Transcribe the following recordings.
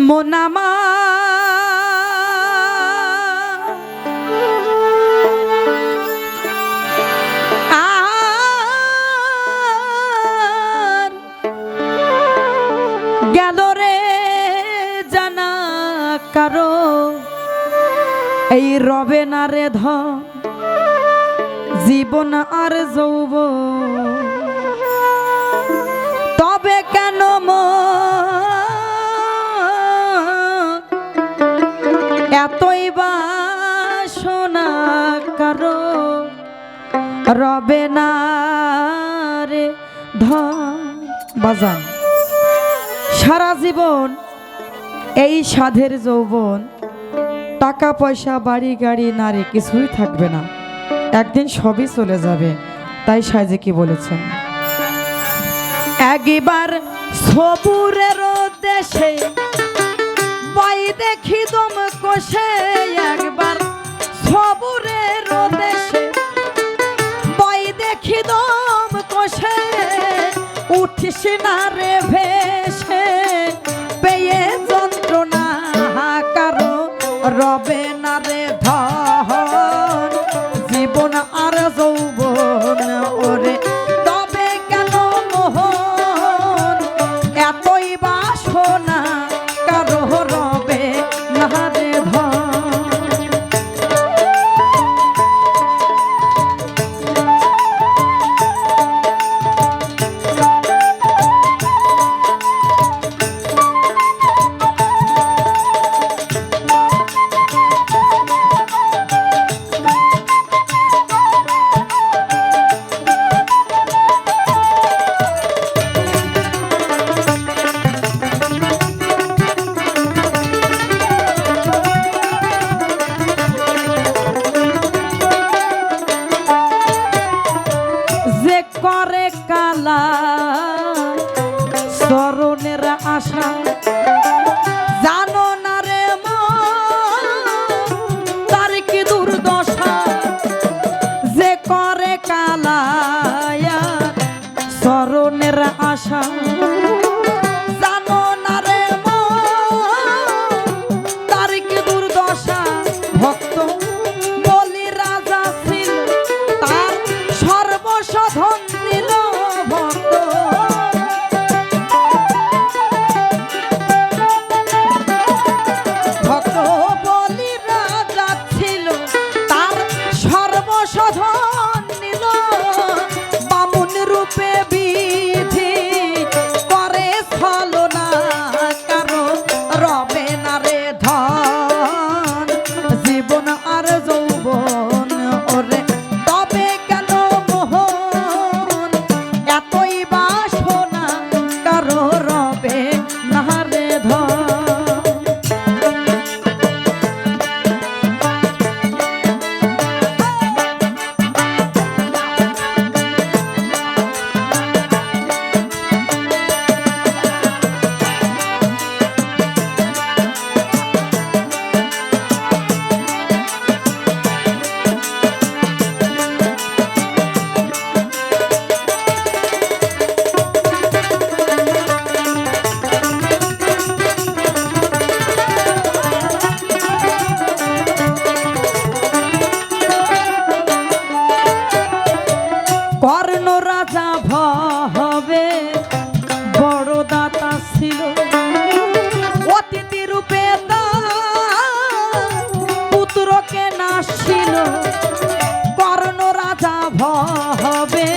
মোনামা গেল রে জানা কারো এই রবে না রে ধন জীবন আর যৌবন তবে কেন এতই বাসনা কারো রবে না রে ধন বাজান সারা জীবন এই সাধের যৌবন টাকা পয়সা বাড়ি গাড়ি নারী কিছুই থাকবে না, একদিন সবই চলে যাবে। তাই সাইজে কি বলেছেন, একবার সবুরের দেশে বাই দেখি দম কষে, একবার সবুরের দেশে বাই দেখি দম কষে, উঠিস না রে ভেসে পেয়ে যন্ত্রণা কারো রবে না রে ধন জীবন আর যৌবন ওরে তবে কেন মোহন এতই বাসনা কারো রবে না রে ধন। করে কালা স্মরণের আশা জানো না রে তার কি দুর্দশা, যে করে কালা স্মরণের আশা জানো না রে তার কি দুর্দশা। ভক্ত বলি রাজা ছিল তার সর্বসাধন দিল ভক্ত, ভক্ত বলি রাজা ছিল তার সর্বসাধন নিল, বামুন রূপে বিধি করে ছলনা কারো রবে না রে ধন জীবন আর যৌবন ওরে তবে কেন মোহন এতই বাসনা কারো রবে না রে ধন। কর্ণ রাজা ভবে বড় দাতা ছিল, অতিথি রূপে পুত্রকে নাসিল। কর্ণ রাজা ভবে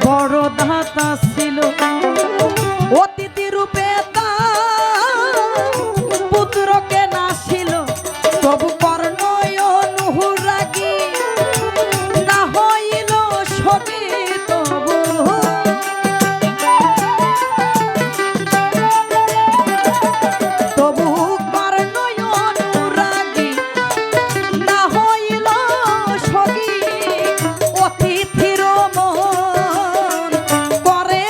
বড় দাতা ছিল, অতিথি রূপে পুত্রকে নাসিল। তবু কর্ণ অনুরাগী না হইল সবই তবু, তবু কর্ণ অনুরাগী না হইল সবই অতিথির মন করে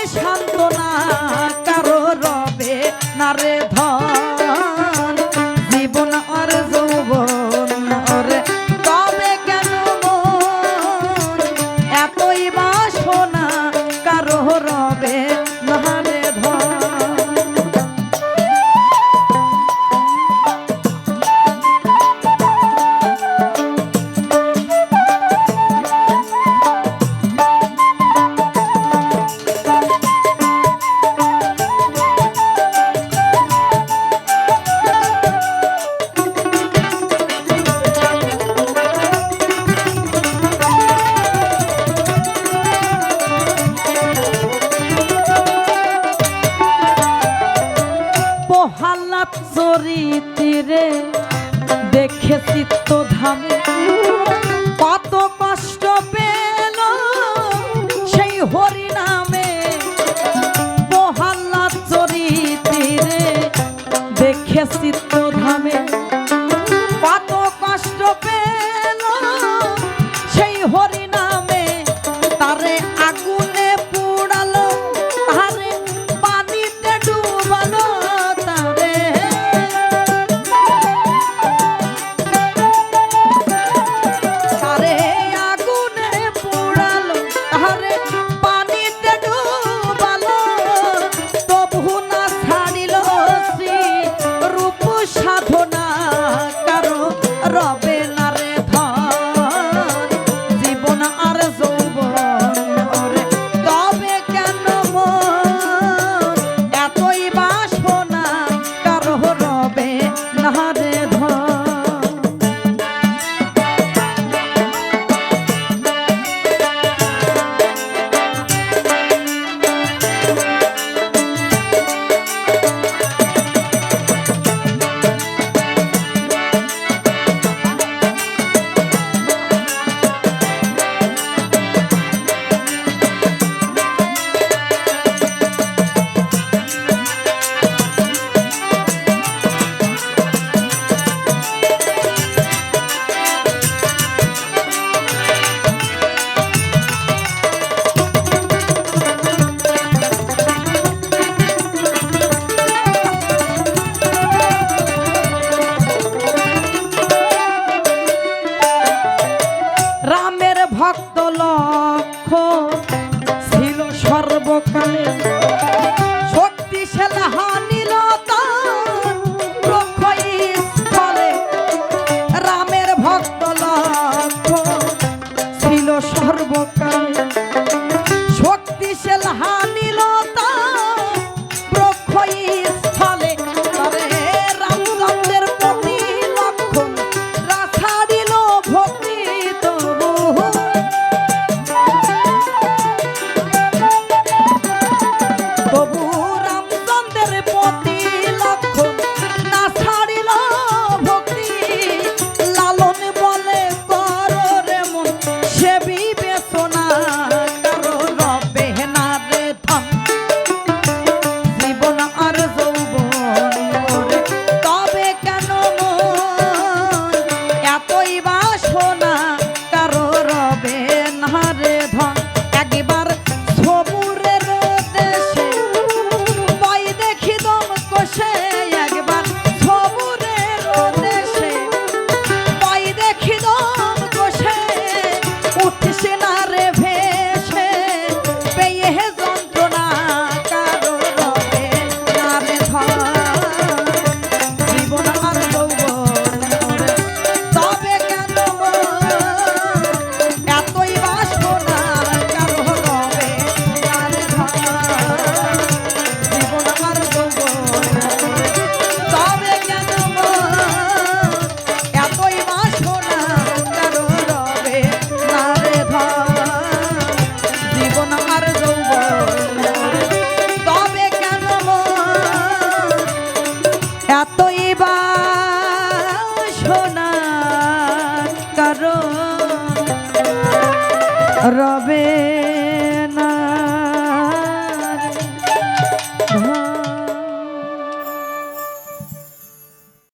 চিত্তধামে কত কষ্ট পেল সেই হরি নামে প্রহ্লাদ চরিত্রে দেখে চিত্তধামে কত কষ্ট পেল সেই হরি নামে তারে আগুনে পুড়ালো তারে পানিতে ডুবালো তারে তারে আগুনে পুড়ালো তারে পানিতে ডুবালো তবু না ছাড়িল শ্রী রূপ সাধনা কারো রবে না রে ধন জীবন আর যৌবন ওরে তবে কেন মন এতই বাসনা কারো রবে না রে ধন রামের ভক্ত লক্ষ ছিল সর্বকালে শক্তিশাল হানিল স্থলে রামের ভক্ত লক্ষ ছিল সর্বকালে শক্তিশাল হানিল স্থলে রামচন্দ্রের প্রতি লক্ষণ রাখারিল ভক্তি তবু তবু রামচন্দ্রের প্রতি লক্ষণ না ছাড়িল ভক্তি লালন বলে কর রে মন সে বিবেচনা কারো রবে না রে ধন জীবন আর যৌবন ওরে তবে কেন মন এতই বাসনা কারো রবে না রে ধন একবার সবুরের দেশে পাই দেখি দম কষে একবার সবুরের দেশে পাই দেখি দম কষে উঠছে না রে ভেসে পেয়ে যন্ত্রণা কারো রবে না রে ধন জীবন আর যৌবন ওরে তবে কেন মন এতই বাসনা কারো রবে না রে ধন জীবন আর যৌবন ওরে তবে কেন মন এতই বাসনা কারো রবে না রে ধন জীবন আর যৌবন ওরে তবে কেন মন এতই বাসনা কারো রবে